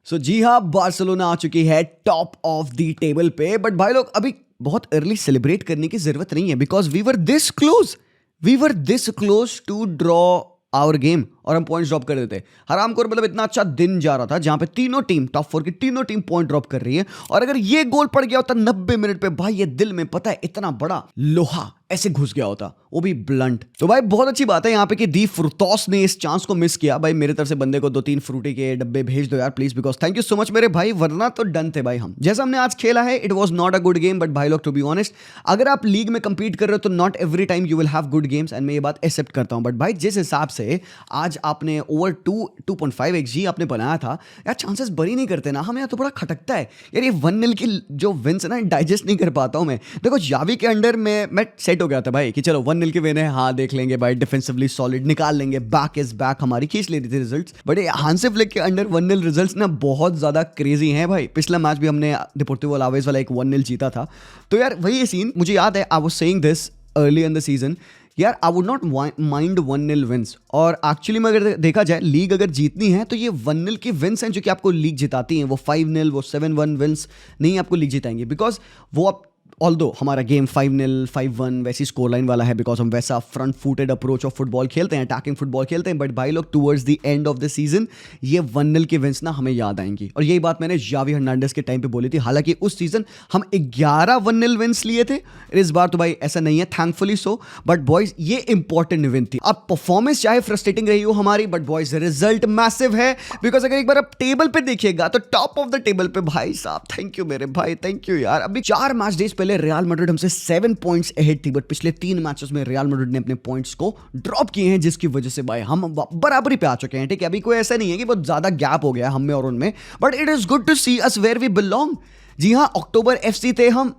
सो जी हाँ, बार्सिलोना आ चुकी है टॉप ऑफ द टेबल पे। बट भाई लोग, अभी बहुत अर्ली सेलिब्रेट करने की जरूरत नहीं है, because we were this close to draw our game और हम पॉइंट्स ड्रॉप कर देते। हराम को मतलब इतना अच्छा दिन जा रहा था जहां पे तीनों टीम, टॉप 4 की तीनों टीम पॉइंट ड्रॉप कर रही है, और अगर ये गोल पड़ गया होता 90 मिनट पे, भाई ये दिल में पता है इतना बड़ा लोहा ऐसे घुस गया होता, वो भी ब्लंट। तो भाई बहुत अच्छी बात है यहाँ पे कि दी फ्रूटोस ने इस चांस को मिस किया। भाई मेरे तरफ से बंदे को 2-3 फ्रूटी के डब्बे भेज दो यार please, because thank you so much मेरे भाई, वरना तो डन थे भाई हम। जैसा हमने आज खेला है, it was not a good game, but भाई लोग टू बी ऑनेस्ट, अगर आप लीग में कंपीट कर रहे हो तो not every time you will have good games, and मैं ये बात एक्सेप्ट करता हूं। बट भाई जिस हिसाब से आज आपने ओवर 2.5 XG आपने बनाया था यार, चांसेस बड़ी नहीं करते ना हम, यार तो बड़ा खटकता है यार। ये 1-0 की जो विंस है ना, डाइजेस्ट नहीं कर पाता हूं मैं। देखो यावी के अंडर में मैं सेट हो गया था भाई कि चलो 1-0 की विन है, हाँ देख लेंगे भाई, डिफेंसिवली सॉलिड निकाल लेंगे, बैक इज बैक, हमारी खींच ले रही थी रिजल्ट्स। बट ये हांसी फ्लिक के अंडर 1-0 रिजल्ट्स ना बहुत ज्यादा क्रेजी हैं भाई। पिछला मैच भी हमने डिपोर्टिवो अलावेस वाला एक 1-0 जीता था। तो यार वही सीन मुझे याद है, I was saying this early in the season यार, I would not mind 1-0 wins. और एक्चुअली में अगर देखा जाए, लीग अगर जीतनी है तो ये 1-0 की विंस हैं जो कि आपको लीग जिताती हैं। वो 5-0 वो 7-1 विंस नहीं आपको लीग जिताएंगे, बिकॉज वो आप ऑल्दो हमारा गेम 5-0 5-1 वैसी स्कोर लाइन वाला है, बिकॉज हम वैसा front footed approach of football खेलते हैं, अटैकिंग फुटबॉल खेलते हैं। बट भाई लोग towards the end of the season ये 1-0 की विंस ना हमें याद आएंगी। और यही बात मैंने जावी हर्नांडेस के टाइम पे बोली थी। हालांकि उस सीजन हम 11 1-0 विंस लिए थे, इस बार तो भाई ऐसा नहीं है, थैंकफुली सो। बट बॉयज ये इंपॉर्टेंट विन थी। अब परफॉर्मेंस चाहे फ्रस्ट्रेटिंग रही हो हमारी, बट बॉयज रिजल्ट मैसिव है। बिकॉज अगर एक बार आप टेबल पे देखिएगा तो टॉप ऑफ द टेबल पे भाई साहब, थैंक यू मेरे भाई, थैंक यू यार। अभी 4 मैच डेज पहले रियल मैड्रिड हमसे 7 पॉइंट्स अहेड थी, बट पिछले 3 मैचेस में रियल मैड्रिड ने अपने पॉइंट्स को ड्रॉप किए हैं, जिसकी वजह से भाई हम बराबरी पे आ चुके हैं। ठीक है, अभी कोई ऐसा नहीं है कि बहुत ज्यादा गैप हो गया हम में और उनमें, but it is good to see us where we belong. जी हाँ, अक्टूबर FC थे हम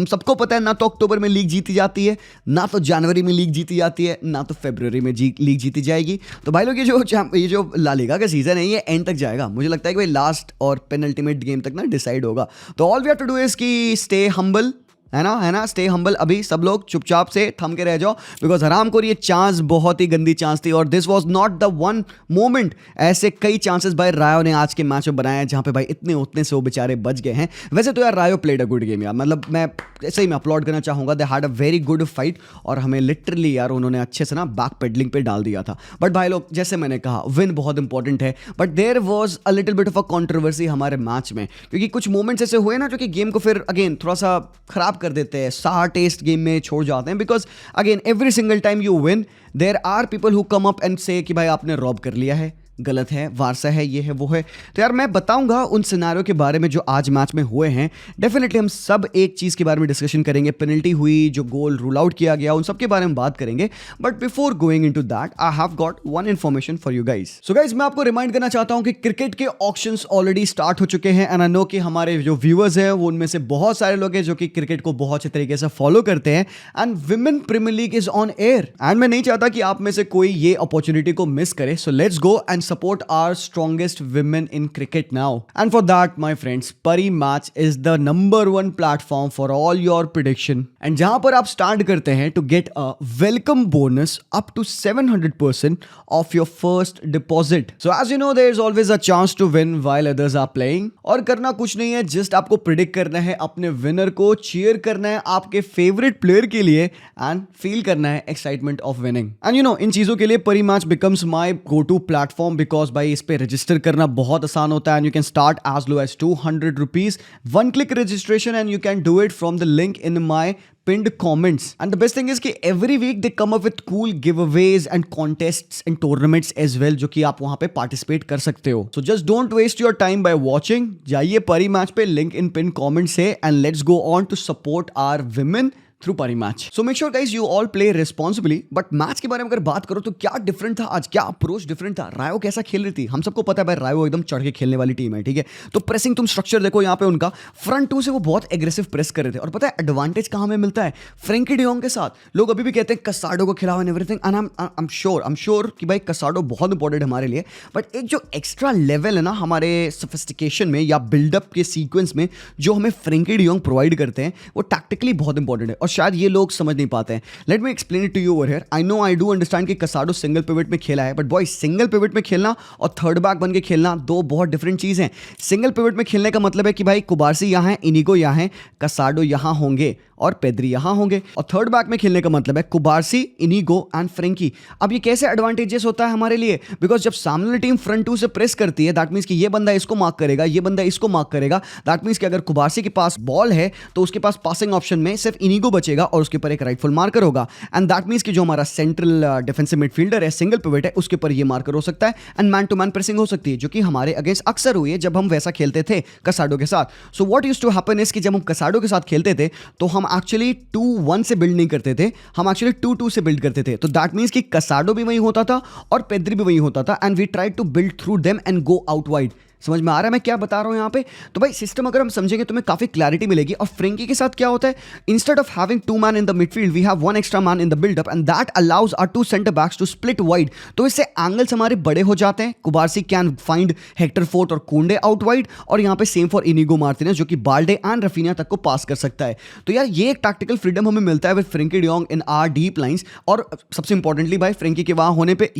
सबको पता है ना, तो अक्टूबर में लीग जीती जाती है, ना तो जनवरी में लीग जीती जाती है, ना तो फरवरी में लीग जीती जाएगी। तो भाई लोग ये जो ला लीगा का सीजन है ये एंड तक जाएगा। मुझे लगता है कि भाई लास्ट और पेनल्टीमेट गेम तक ना डिसाइड होगा। तो all we have to do is कि स्टे हम्बल, है ना, स्टे हम्बल। अभी सब लोग चुपचाप से थम के रह जाओ, बिकॉज हराम को ये चांस बहुत ही गंदी चांस थी, और this was not the one moment. ऐसे कई चांसेस भाई रायो ने आज के मैच में बनाए हैं, जहां पे भाई इतने उतने से वो बेचारे बच गए हैं। वैसे तो यार रायो प्लेड अ गुड गेम यार, मतलब मैं सही में अपलॉड करना चाहूंगा, they had a very good fight, और हमें लिटरली यार उन्होंने अच्छे से ना बैक पेडलिंग पे डाल दिया था। बट भाई लोग जैसे मैंने कहा, विन बहुत इंपॉर्टेंट है, but there was a little bit of a controversy हमारे मैच में, क्योंकि कुछ मोमेंट्स ऐसे हुए ना जो कि गेम को फिर अगेन थोड़ा सा खराब कर देते हैं, सार टेस्ट गेम में छोड़ जाते हैं। Because again every single time you win there are people who come up and say कि भाई आपने रॉब कर लिया है, गलत है, वारसा है, ये है वो है। तो यार मैं बताऊंगा उन सिनारियो के बारे में जो आज मैच में हुए हैं। डेफिनेटली हम सब एक चीज के बारे में डिस्कशन करेंगे, पेनल्टी हुई, जो गोल रूल आउट किया गया, उन सब के बारे में बात करेंगे। But before going into that, I have got one information for you guys. So guys, मैं आपको रिमाइंड करना चाहता हूं कि क्रिकेट के ऑक्शंस ऑलरेडी स्टार्ट हो चुके हैं, एंड आई नो कि हमारे जो व्यूअर्स हैं वो उनमें से बहुत सारे लोग हैं जो कि क्रिकेट को बहुत अच्छे तरीके से फॉलो करते हैं, and women premiere league is on air, and मैं नहीं चाहता कि आप में से कोई ये अपॉर्चुनिटी को मिस करे। So let's go and support our strongest women in cricket now. And for that, my friends, Pari Match is the #1 platform for all your prediction. And जहां पर आप start करते हैं to get a welcome bonus up to 700% of your first deposit. So as you know, there is always a chance to win while others are playing. और करना कुछ नहीं है, just आपको predict करना है अपने winner को, cheer करना है आपके favorite player के लिए, and feel करना है excitement of winning. And you know, इन चीजों के लिए Pari Match becomes my go-to platform, because भाई इस पे रजिस्टर करना बहुत आसान होता है, and you can start as low as 200 rupees, 1 click registration, and you can do it from the link in my pinned comments. And the best thing is कि every week they come up with cool giveaways and contests and tournaments as well, जो कि आप वहां पे participate कर सकते हो. So just don't waste your time by watching. जाइए परी मैच पे, link in pinned comments है, and let's go on to support our women through Parimatch. So make sure guys you all play responsibly. But match के बारे में अगर बात करो तो क्या डिफरेंट था आज, क्या अप्रोच डिफरेंट था, रायो कैसा खेल रही थी. हम सबको पता है भाई रायो एकदम चढ़ के खेलने वाली टीम है, ठीक है. तो प्रेसिंग तुम स्ट्रक्चर देखो यहाँ पे उनका, फ्रंट टू से वो बहुत एग्रेसिव प्रेस कर रहे थे. और पता है एडवांटेज कहाँ हमें मिलता है, फ्रेंकी डियोंग के साथ. लोग अभी भी कहते हैं कसाडो को खिलाओ and everything, and I am sure कि भाई कसाडो बहुत इंपॉर्टेंट हमारे लिए. बट एक जो एक्स्ट्रा लेवल है ना हमारे सोफिस्टिकेशन में या बिल्डअप के सीक्वेंस में जो हमें फ्रेंकी डियोंग प्रोवाइड करते हैं, वो टैक्टिकली बहुत इंपॉर्टेंट है. और शायद ये लोग समझ नहीं पाते हैं. Let me explain it to you over here. I know I do understand कि कसाडो सिंगल पिवट में खेला है, बट बॉय सिंगल पिवट में खेलना और थर्ड बैक बन के खेलना दो बहुत डिफरेंट चीज़ हैं. सिंगल पिवट में खेलने का मतलब है कि भाई कुबार्सी यहाँ है, इनिगो यहाँ है, कसाडो यहाँ होंगे और पेद्री यहाँ होंगे. और थर्ड बैक में खेलने का मतलब है कुबार्सी, इनिगो एंड फ्रेंकी. अब ये कैसे एडवांटेजेस होता है हमारे लिए? बिकॉज जब सामने वाली टीम फ्रंट टू से प्रेस करती है, दैट मीन्स कि ये बंदा इसको मार्क करेगा, ये बंदा इसको मार्क करेगा. दैट मीन्स कि अगर कुबार्सी के पास बॉल है तो उसके पास पासिंग ऑप्शन में सिर्फ इनिगो बचेगा और उसके ऊपर एक राइट फुल मार्कर होगा. एंड दैट मीन्स कि जो हमारा सेंट्रल डिफेंसिव मिडफील्डर है, सिंगल पिवट है, उसके ऊपर ये मार्कर हो सकता है and man to man pressing हो सकती है, जो कि हमारे अगेंस्ट अक्सर हुई है जब हम वैसा खेलते थे कसाडो के साथ. So what used to happen is कि जब हम कसाडो के साथ खेलते थे तो हम एक्चुअली 2-1 से बिल्ड नहीं करते थे, हम एक्चुअली 2-2 से बिल्ड करते थे. तो दैट मीन्स कि कसाडो भी वही होता था और पेद्री भी वही होता था and we try to build through them and go out wide. समझ में आ रहा है मैं क्या बता रहा हूं यहां पे? तो भाई सिस्टम अगर हम समझेंगे तो हमें काफी क्लैरिटी मिलेगी. और फ्रेंकी के साथ क्या होता है, instead of having 2 man in the midfield we have 1 extra man in the buildup and that allows our 2 centre backs to split wide. तो इससे एंगल्स हमारे बड़े हो जाते हैं. Cubarsi can find Hector Fort और कुंडे आउट वाइड, और यहां पे सेम फॉर इनिगो मार्टिनेज जो कि बाल्डे एंड रफीनिया तक को पास कर सकता है. तो यार ये एक टैक्टिकल फ्रीडम हमें मिलता है with Frenkie de Jong in our deep lines. और सबसे इंपॉर्टेंटली भाई फ्रेंकी के वहां होने पे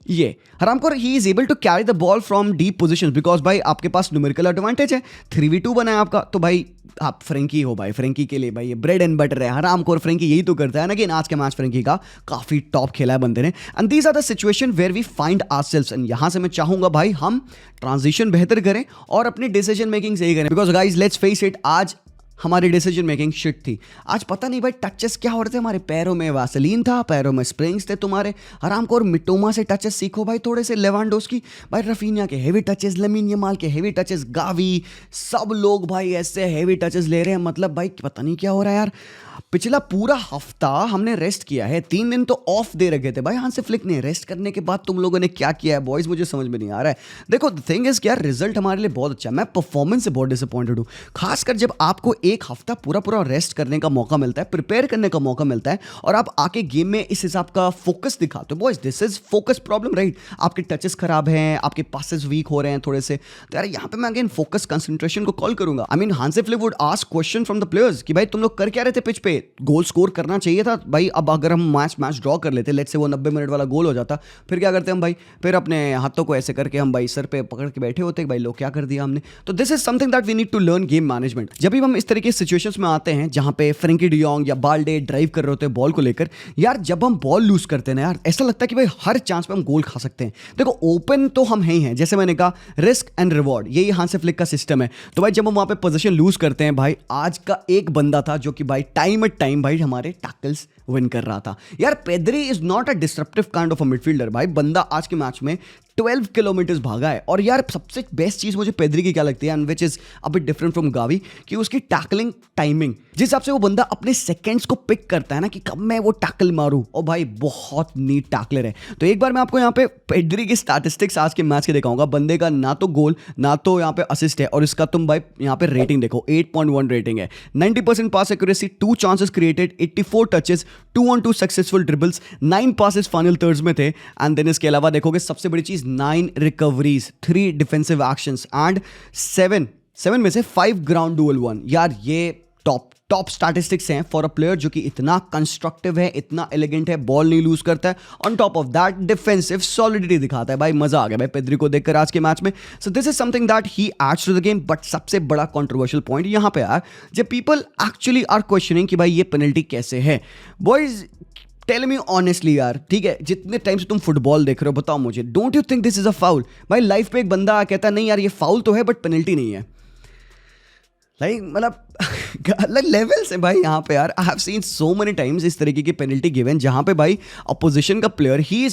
ये हरामखोर he is able to carry the ball from deep positions, because भाई आपके पास न्यूमेरिकल एडवांटेज है, 3v2 बना है आपका. तो भाई आप फ्रेंकी हो भाई, फ्रेंकी के लिए भाई ये ब्रेड एंड बटर है. हरामखोर फ्रेंकी यही तो करता है ना. कि आज के मैच फ्रेंकी का काफी टॉप खेला है बंदे ने. And these are the situation where we find ourselves. And यहां से मैं चाहूंगा भाई हम ट्रांजिशन बेहतर करें और अपनी डिसीजन मेकिंग सही करें. Because guys let's face it, आज हमारी डिसीजन मेकिंग शिट थी. आज पता नहीं भाई टचेस क्या हो रहे थे हमारे. पैरों में वासलीन था, पैरों में स्प्रिंग्स थे तुम्हारे. हरामखोर मिटोमा से टचेस सीखो भाई थोड़े से. लेवांडोस्की भाई, रफीनिया के हेवी टचेस, लमीन यमाल के हेवी टचेस, गावी, सब लोग भाई ऐसे हेवी टचेस ले रहे हैं. मतलब भाई पता नहीं क्या हो रहा है यार. पिछला पूरा हफ्ता हमने रेस्ट किया है, 3 दिन तो ऑफ दे रखे थे भाई हांसी फ्लिक ने. रेस्ट करने के बाद तुम लोगों ने क्या किया है बॉयज, मुझे समझ में नहीं आ रहा है. देखो द थिंग इज क्या, रिजल्ट हमारे लिए बहुत अच्छा है. मैं परफॉर्मेंस से बहुत डिसअपॉइंटेड हूं, खासकर जब आपको एक हफ्ता पूरा रेस्ट करने का मौका मिलता है, प्रिपेयर करने का मौका मिलता है, और आप आके गेम में इस हिसाब का फोकस दिखाते हो. Boys this is focus problem right. आपके टचेस खराब हैं, आपके पासेस वीक हो रहे हैं थोड़े से. तो यार यहाँ पे मैं अगेन फोकस कंसंट्रेशन को कॉल करूंगा. I mean Hansi Flick would ask question from the players कि भाई तुम लोग कर क्या रहे थे पिच पे. गोल स्कोर करना चाहिए था भाई. अब अगर हम मैच ड्रॉ कर लेते, लेट्स से वो 90 मिनट वाला गोल हो जाता, फिर क्या करते हम भाई? फिर अपने हाथों को ऐसे करके हम भाई सर पे पकड़ के बैठे होते भाई लोग क्या कर दिया हमने. तो this is something that we need to learn game management. जब भी हम इस तरह की सिचुएशंस में आते हैं जहां पे फ्रेंकी डी जॉन्ग या बाल्डे ड्राइव कर रहे होते हैं बॉल को लेकर, यार जब हम बॉल लूज करते हैं ना यार, ऐसा लगता है कि भाई हर चांस पे हम गोल खा सकते हैं. देखो ओपन तो हम ही हैं, जैसे मैंने कहा रिस्क एंड रिवॉर्ड, यही हांसी फ्लिक का सिस्टम है. तो भाई जब हम वहां पे पोजीशन लूज करते हैं भाई, आज का एक बंदा था जो कि भाई टाइम एट टाइम भाई हमारे टैकल्स विन कर रहा था. यार Pedri is not a disruptive kind of a midfielder. भाई बंदा आज के मैच में 12 किलोमीटर भागा है. और यार सबसे बेस्ट चीज मुझे पेद्री की क्या लगती है, and which is a bit different from Gavi, कि उसकी टैकलिंग टाइमिंग, जिस हिसाब से वो बंदा अपने सेकंड्स को पिक करता है ना कि कब मैं वो टैकल मारूं. और भाई बहुत नीट टैकलर है. तो एक बार मैं आपको यहाँ पे पेद्री की स्टैटिस्टिक्स आज के मैच के दिखाऊंगा. बंदे का ना तो गोल ना तो यहाँ पे असिस्ट है, और इसका तुम भाई यहाँ पे रेटिंग देखो, 8.1 रेटिंग है. 90% pass accuracy, 2 chances created, 84 touches, 2-on-2 successful dribbles, 9 passes final thirds में थे. एंड देन इसके अलावा देखोगे सबसे बड़ी चीज 9 रिकवरीज, 3 डिफेंसिव एक्शंस एंड 7 में से 5 ग्राउंड डुअल 1. यार ये टॉप स्टैटिस्टिक्स हैं फॉर अ प्लेयर जो कि इतना कंस्ट्रक्टिव है, इतना एलिगेंट है, बॉल नहीं लूज करता है. On top of that defensive solidity दिखाता है. भाई मजा आ गया भाई पेद्री को देखकर आज के मैच में. So this is something that he adds to the game. But सबसे बड़ा कंट्रोवर्शियल पॉइंट यहां पे यार, जब पीपल एक्चुअली आर क्वेश्चनिंग कि भाई ये पेनल्टी कैसे है. बॉयज टेल मी ऑनेस्टली यार, ठीक है, जितने टाइम से तुम फुटबॉल देख रहे हो बताओ मुझे, don't you think this is a foul? भाई लाइफ पे एक बंदा कहता है नहीं यार ये फाउल तो है बट पेनल्टी नहीं है. लाइक मतलब अलग लेवल्स है भाई यहाँ पे यार. I have seen so many times इस तरीके की पेनल्टी गिवन जहाँ पे भाई अपोजिशन का player he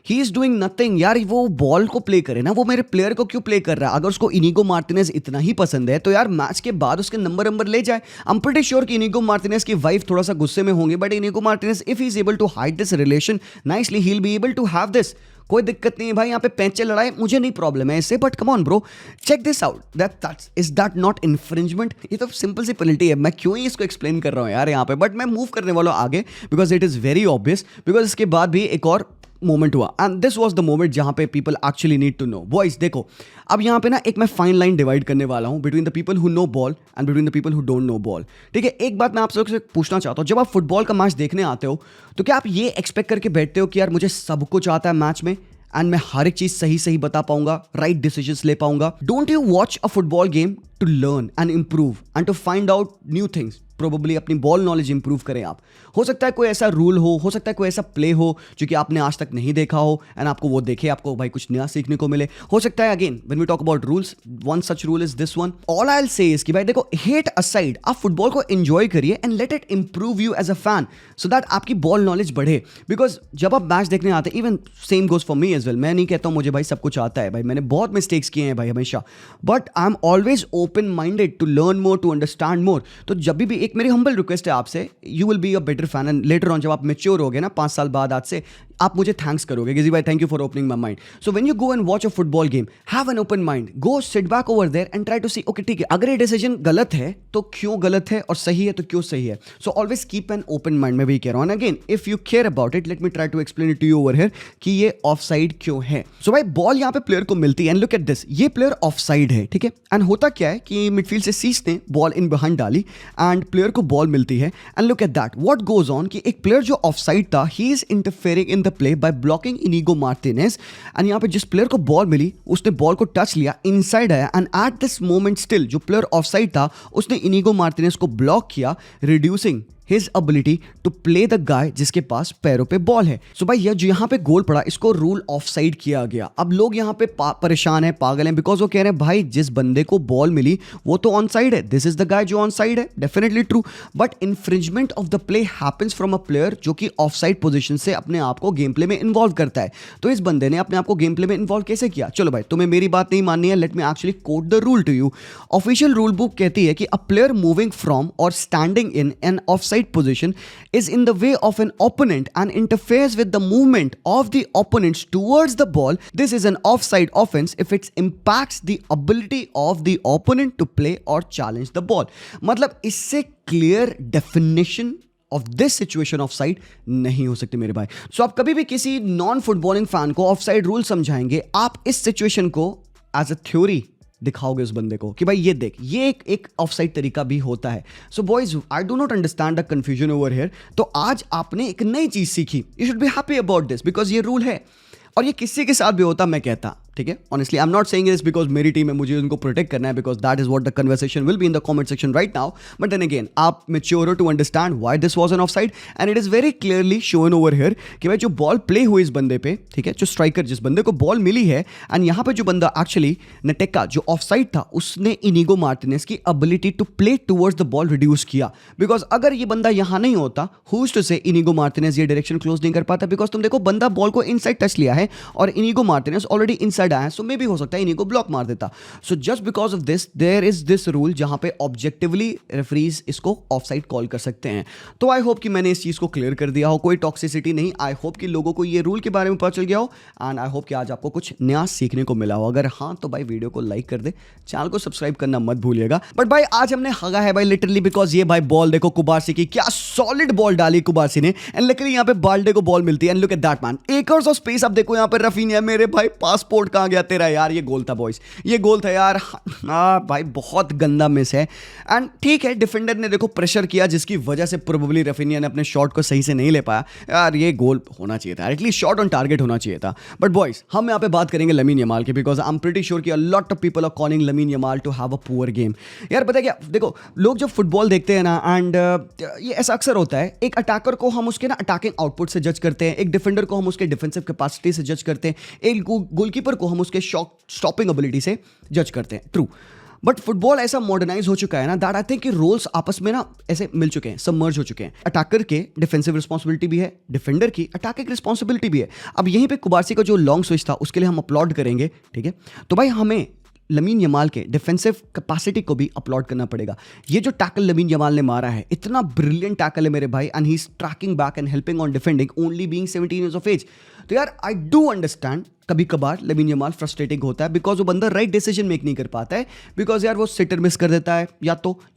is doing nothing. यार वो बॉल को प्ले करे ना, वो मेरे प्लेयर को क्यों प्ले कर रहा है? अगर उसको इनिगो मार्टिनेज इतना ही पसंद है तो यार मैच के बाद उसके नंबर ले जाए. आई एम प्रीटी श्योर कि इनिगो मार्टिनेज की वाइफ थोड़ा सा गुस्से में होंगे, but Inigo Martinez if he is able to hide this relation nicely, he will be able to have this. कोई दिक्कत नहीं है भाई, यहाँ पे पैंचे लड़ाए, मुझे नहीं प्रॉब्लम है इससे. But come on bro, check this out, that not infringement? ये तो सिंपल सी पेनल्टी है. मैं क्यों ही इसको एक्सप्लेन कर रहा हूँ यार यहाँ पे, बट मैं मूव करने वाला हूँ आगे because it is very obvious. Because इसके बाद भी एक और मोमेंट हुआ and this was the moment जहां पे people actually need to know. Boys देखो, अब यहाँ पे ना एक मैं फाइन लाइन डिवाइड करने वाला हूँ between the people who know ball and between the people who don't know ball. ठीक है, एक बात मैं आप सबसे पूछना चाहता हूँ, जब आप फुटबॉल का मैच देखने आते हो तो क्या आप ये एक्सपेक्ट करके बैठते हो कि यार मुझे सब कुछ आता है मैच में एंड मैं हर एक चीज सही सही बता पाऊंगा, राइट डिसीजंस ले पाऊंगा? Don't you watch a football game to learn and improve and to find out new things? Probably अपनी बॉल नॉलेज इंप्रूव करें आप। हो सकता है कोई ऐसा रूल हो सकता है कोई ऐसा प्ले हो जो कि आपने आज तक नहीं देखा हो एंड आपको वो देखे, आपको भाई कुछ नया सीखने को मिले। हो सकता है again when we talk about rules, one such rule is this one. All I will say is कि भाई देखो, हेट असाइड, आप फुटबॉल को एंजॉय करिए and let it improve you as a fan so that आपकी ball knowledge बढ़े। Because जब आप मैच देखने आते हैं, even same goes for me as well, मैं नहीं कहता हूँ मुझे भाई सब कुछ आता है, भाई मैंने बहुत मिस्टेक्स किए हैं भाई हमेशा, but I am always open minded to learn more, to understand more. तो जब भी एक मेरी हम्बल रिक्वेस्ट है आपसे, you will be a better fan and later on जब आप मेच्योर होगे ना 5 साल बाद आज से, आप मुझे थैंक्स करोगे गिजी भाई, thank you for opening my mind. So when you go and watch a football game, have an open mind, go sit back over there and try to see okay ठीक है, अगर ये डिसीजन गलत है तो क्यों गलत है और सही है तो क्यों सही है। So always keep an open mind. मैं वही कह रहा हूं, again if you care about it, let me try to explain it to you over here कि ये ऑफसाइड क्यों है। सो भाई बॉल यहां पे प्लेयर को मिलती है एंड लुक एट दिस, ये प्लेयर ऑफसाइड है, ठीक है। एंड होता क्या है कि मिडफील्ड से सीस ने बॉल इन बिहाइंड डाली एंड प्लेयर को बॉल मिलती है and look at that what goes on कि एक प्लेयर जो ऑफसाइड था, he is interfering in the play by blocking Inigo Martinez. And यहाँ पे जिस प्लेयर को बॉल मिली उसने बॉल को टच लिया, इनसाइड आया and at this moment still जो प्लेयर ऑफसाइड था उसने इनिगो मार्टिनेज को ब्लॉक किया, reducing his ability to play the guy जिसके पास पैरों पे बॉल है। सो भाई ये जो यहाँ पे गोल पड़ा, इसको रूल ऑफसाइड किया गया। अब लोग यहाँ पे परेशान है, पागल हैं, बिकॉज वो कह रहे हैं भाई जिस बंदे को बॉल मिली वो तो ऑन साइड है, दिस इज द गाय जो ऑन साइड है, definitely true, but infringement of the play happens from a player जो कि ऑफसाइड पोजीशन से अपने आप को गेम प्ले में इन्वॉल्व करता है। तो इस बंदे ने अपने आप को गेम प्ले में इन्वॉल्व कैसे किया? चलो भाई तुम्हें मेरी बात नहीं माननी है, let me actually quote the rule to you. Official rule book कहती है कि a player moving from or standing in an offside position is in the way of an opponent and interferes with the movement of the opponents towards the ball, this is an offside offense if it impacts the ability of the opponent to play or challenge the ball। मतलब इससे clear definition of this situation of side नहीं हो सकती मेरे भाई। सो आप कभी भी किसी नॉन फुटबॉलिंग फैन को ऑफ साइड रूल समझाएंगे, आप इस सिचुएशन को एज अ थ्योरी दिखाओगे उस बंदे को कि भाई ये देख, ये एक ऑफसाइड तरीका भी होता है। So boys, I do not understand the confusion over here. तो आज आपने एक नई चीज सीखी, you should be happy about this because ये रूल है और ये किसी के साथ भी होता मैं कहता, ठीक है। Honestly I am not saying this because मेरी टीम है, मुझे उनको प्रोटेक्ट करना है, because that is what the conversation will be in the comment section right now. But then again आप mature to understand why this was an offside and it is very clearly shown over here कि भाई जो ball play हुई इस बंदे पे, ठीक है, जो स्ट्राइकर जिस बंदे को बॉल मिली है एंड यहाँ पे जो बंदा एक्चुअली नटेका जो ऑफसाइड था, उसने इनिगो मार्टिनेज की ability to play towards the ball reduce किया। बिकॉज अगर ये बंदा यहाँ नहीं होता, who is to say Inigo Martinez ये डायरेक्शन क्लोज नहीं कर पाता, बिकॉज तुम देखो बंदा बॉल को इनसाइड टच लिया है और इनिगो मार्टिनेज ऑलरेडी इनसाइड आया, सो मे बी हो सकता है इनिगो ब्लॉक मार देता। So just because of this there is this rule जहां पे ऑब्जेक्टिवली रेफरीज इसको ऑफसाइड कॉल कर सकते हैं। तो आई होप कि मैंने इस चीज को क्लियर कर दिया हो, कोई टॉक्सिसिटी नहीं। आई होप कि लोगों को ये रूल के बारे में पता चल गया हो एंड आई होप कि आज आपको कुछ नया सीखने को मिला हो। अगर हाँ तो भाई वीडियो को लाइक कर दे, चैनल को सब्सक्राइब करना मत भूलिएगा। बट भाई आज हमने हगा है भाई लिटरली, बिकॉज ये भाई बॉल देखो कुबारसी की, क्या सॉलिड बॉल डाली कुबारसी ने एंड लकीली यहाँ पे बाल्डे को बॉल मिलती है and look at that man, acres of space. अब देखो यहाँ पे रफीनिया, मेरे भाई पासपोर्ट कहाँ गया तेरा यार? ये गोल था बॉयज, ये गोल था यार। हाँ भाई बहुत गंदा मिस है एंड ठीक है, डिफेंडर ने देखो प्रेशर किया जिसकी वजह से प्रोबेबली रफीनिया ने अपने शॉट को सही से नहीं ले पाया। यार ये गोल होना चाहिए था, एटलीस्ट शॉट ऑन टारगेट होना चाहिए था। बट बॉयज हम यहाँ पे बात करेंगे लमीन यमाल की, because I am pretty sure कि a lot of people are calling Lamine Yamal to have a poor game. यार पता है क्या, देखो लोग जब फुटबॉल देखते हैं ना एंड ये ऐसा अक्सर होता है, एक अटैकर को हम उसके ना अटैकिंग आउटपुट से जज करते हैं, एक डिफेंडर को हम उसके डिफेंसिव कैपेसिटी से जज करते हैं, एक गोलकीपर को हम उसके शॉट स्टॉपिंग एबिलिटी से जज करते हैं, ट्रू। बट फुटबॉल ऐसा मॉडर्नाइज हो चुका है ना दैट आई थिंक कि रोल्स आपस में ना ऐसे मिल चुके हैं, सबमर्ज हो चुके हैं। अटैकर के डिफेंसिव रिस्पॉन्सिबिलिटी भी है, डिफेंडर की अटैकिंग रिस्पॉन्सिबिलिटी भी है। अब यहीं पे कुबारसी का जो लॉन्ग स्विच था उसके लिए हम अपलॉड करेंगे, ठीक है। तो भाई हमें लमीन यमाल के डिफेंसिव कैपेसिटी को भी अपलॉड करना पड़ेगा। ये जो टैकल लमीन यमाल ने मारा है, इतना ब्रिलियंट टैकल है मेरे भाई, and he is tracking back and helping on defending only being 17 years of age. तो यार आई डू अंडरस्टैंड कभी कभार लमीन यमाल फ्रस्ट्रेटिंग होता है बिकॉज वो बंदा राइट डिसीजन मेक नहीं कर पाता है, बिकॉज यार वो सिटर मिस कर देता है, या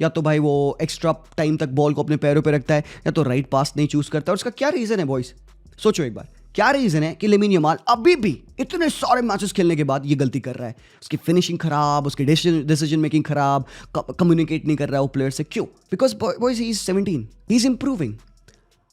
तो भाई वो एक्स्ट्रा टाइम तक बॉल को अपने पैरों पे रखता है, या तो राइट पास नहीं चूज करता है। और उसका क्या रीजन है बॉयज, सोचो एक बार, क्या रीजन है कि लेमिन यमाल अभी भी इतने सारे मैचेस खेलने के बाद ये गलती कर रहा है? उसकी फिनिशिंग खराब, उसकी डिसीजन मेकिंग खराब, कम्युनिकेट नहीं कर रहा है वो प्लेयर से। क्यों? Because boys he is 17, he is improving.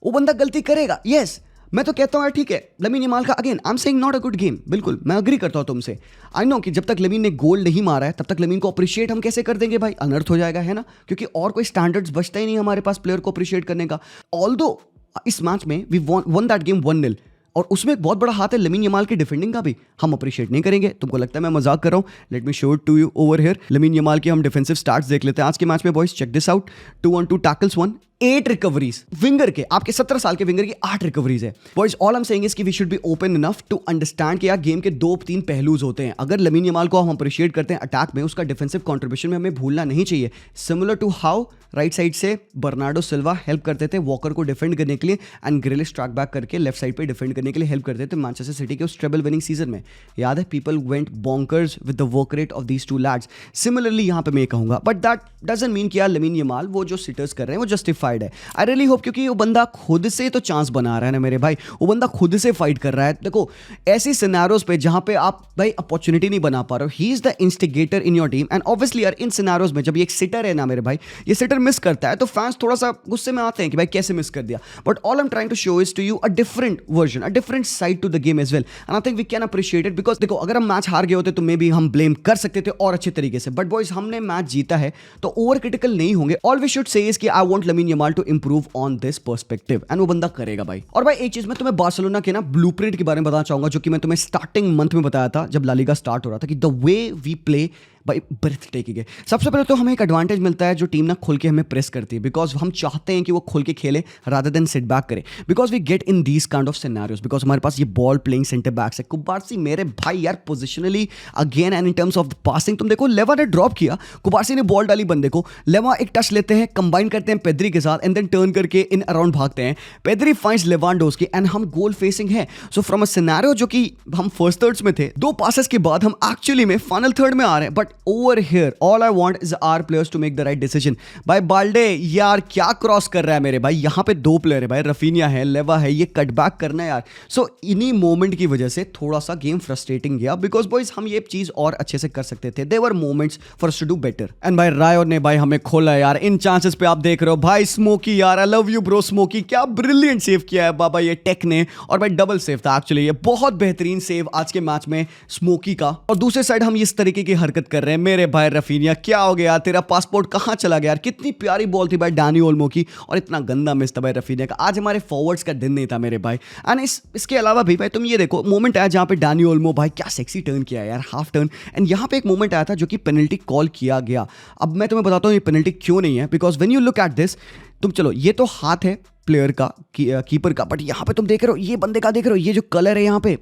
वो बंदा गलती करेगा, यस। मैं तो कहता हूँ यार ठीक है, लेमिन यमाल का again I am saying not a good game, बिल्कुल मैं अग्री करता हूँ तुमसे। आई नो कि जब तक लेमिन ने गोल नहीं मारा है तब तक लेमिन को अप्रिशिएट हम कैसे कर देंगे भाई? अनर्थ हो जाएगा, है ना? क्योंकि और कोई स्टैंडर्ड्स बचता ही नहीं हमारे पास प्लेयर को अप्रिशिएट करने का। ऑल्दो इस मैच में वी वन दैट गेम 1-0 और उसमें एक बहुत बड़ा हाथ है लेमिन यमाल की डिफेंडिंग का भी, हम अप्रिशिएट नहीं करेंगे। तुमको लगता है मैं मजाक कर रहा हूँ? Let me show it to you over here. Lamine Yamal की हम डिफेंसिव स्टार्ट्स देख लेते हैं आज के मैच में boys. Check this out, 2-on-2 tackles 1, 8 recoveries. Winger के, आपके 17 साल के विंगर की 8 रिकवरीज है boys. All I am saying is कि we should be open enough to understand कि यार गेम के 2-3 पहलूज होते हैं। अगर लेमिन यमाल को हम अप्रिशिएट करते हैं अटैक में, उसका डिफेंसिव कंट्रीब्यूशन में हमें भूलना नहीं चाहिए। Similar to how right side से बर्नार्डो सिल्वा हेल्प करते थे वॉकर को डिफेंड करने के लिए एंड ग्रिलिश ट्रैक बैक करके लेफ्ट साइड पे डिफेंड करने के लिए हेल्प करते थे मैनचेस्टर सिटी के उस ट्रेबल विनिंग सीजन में। याद है, people went bonkers with the work rate of these two lads. Similarly यहाँ पे मैं कहूंगा, बट दैट डजंट मीन कि यार लेमिन यमाल वो जो सिटर्स कर रहे हैं वो जस्टिफाइड है। आई रियली होप, क्योंकि वो बंदा खुद से तो चांस बना रहा है ना मेरे भाई, वो बंदा खुद से फाइट कर रहा है। देखो ऐसी सिनेरियोज पे जहां पे आप भाई अपॉर्चुनिटी नहीं बना पा रहे हो, he is the instigator in your team and obviously यार इन सिनेरियोज में जब ये एक सिटर है ना मेरे भाई, ये सिटर मिस करता है तो फैंस थोड़ा सा गुस्से में आते हैं कि भाई कैसे मिस कर दिया। But all I am trying to show is to you a different version, a different side to the game as well and I think we can appreciate it. Because देखो अगर हम मैच हार गए होते तो may be हम blame कर सकते थे और अच्छे तरीके से, बट बॉयज हमने मैच जीता है तो ओवर क्रिटिकल नहीं होंगे। All we should say is कि I want Lamine Yamal to improve on this perspective and वो बंदा करेगा भाई। और भाई एक चीज मैं तुम्हें बार्सिलोना के ना ब्लूप्रिंट के बारे में बताना चाहूंगा, जो कि मैं तुम्हें स्टार्टिंग मंथ में बताया था जब ला लीगा स्टार्ट हो रहा था, कि द वे वी प्ले भाई ब्रेथ टेकिंग है। सबसे पहले तो हमें एक एडवांटेज मिलता है जो टीम ना खुल के हमें प्रेस करती है, बिकॉज हम चाहते हैं कि वो खुल के खेले रादर देन सिट बैक करे, because we get in these kind of scenarios, because हमारे पास ये बॉल प्लेइंग सेंटर बैक्स है। कुबारसी मेरे भाई यार positionally again and in terms of the passing तुम देखो, लेवा ने ड्रॉप किया, कुबारसी ने बॉल डाली बंदे को, लेवा एक टच लेते हैं, कंबाइन करते हैं पेद्री के साथ एंड देन टर्न करके इन अराउंड भागते हैं। पेद्री फाइंड्स लेवांडोव्स्की एंड हम गोल फेसिंग है। सो फ्रॉम अ सिनेरियो जो कि हम फर्स्ट थर्ड्स में थे, 2 पासेस के बाद हम एक्चुअली में फाइनल थर्ड में आ रहे हैं, but over here all I want is our players to make the right decision। भाई बाल्डे यार क्या क्रॉस कर रहा है मेरे भाई, यहाँ पे 2 प्लेयर है भाई, रफीनिया है, लेवा है, ये कट बैक करना है यार। सो इन्हीं मोमेंट की वजह से थोड़ा सा गेम फ्रस्ट्रेटिंग गया, बिकॉज बॉयज हम ये चीज और अच्छे से कर सकते थे। There were moments for us to do better and भाई रायो ने भाई हमें खोला यार इन चांसेस पे। आप देख रहे हो भाई स्मोकी यार, I love you bro smoky, क्या ब्रिलियंट सेव किया है बाबा ये टेक ने, और भाई डबल सेव था एक्चुअली, ये बहुत बेहतरीन सेव आज के मैच में स्मोकी का। और दूसरे साइड हम इस तरीके की हरकत कर रहे हैं मेरे भाई रफीनिया, क्या हो गया तेरा पासपोर्ट कहां चला गया यार? कितनी प्यारी बॉल थी भाई डानी ओल्मो की और इतना गंदा मिस था भाई रफीनिया का। आज हमारे फॉरवर्ड्स का दिन नहीं था मेरे भाई। एंड इसके अलावा भी भाई तुम ये देखो मोमेंट आया जहां पे डानी ओल्मो भाई क्या सेक्सी टर्न किया यार, हाफ टर्न, एंड यहां पे एक मोमेंट आया था जो कि पेनल्टी कॉल किया गया। अब मैं तुम्हें बताता हूं ये पेनल्टी क्यों नहीं है, because when you look at this, तुम चलो ये तो हाथ है प्लेयर का कीपर का, बट यहां पे तुम देख रहे हो ये बंदे का, देख रहे हो ये जो कलर है यहां पे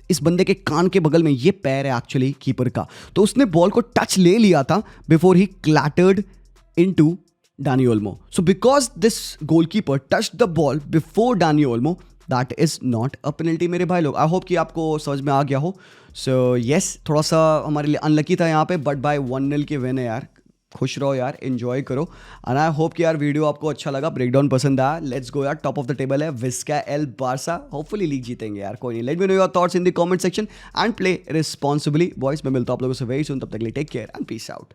इस बंदे के कान के बगल में, ये पैर है एक्चुअली कीपर का, तो उसने बॉल को टच ले लिया था बिफोर ही clattered into Dani Olmo. So because this goalkeeper touched the ball before Dani Olmo, that is not a penalty मेरे भाई लोग। आई होप कि आपको समझ में आ गया हो। सो येस थोड़ा सा हमारे लिए अनलकी था यहाँ पे, बट बाय 1-0 की विन है यार। खुश रहो यार, एंजॉय करो एंड आई होप कि यार वीडियो आपको अच्छा लगा, ब्रेकडाउन पसंद आया। लेट्स गो यार, टॉप ऑफ द टेबल है Biska L Barça, hopefully league जीतेंगे यार, कोई नहीं। Let me know your thoughts in the comment section and play responsibly boys. मैं मिलता हूं आप लोगों से वेरी सून, तब तक के लिए take care and peace out.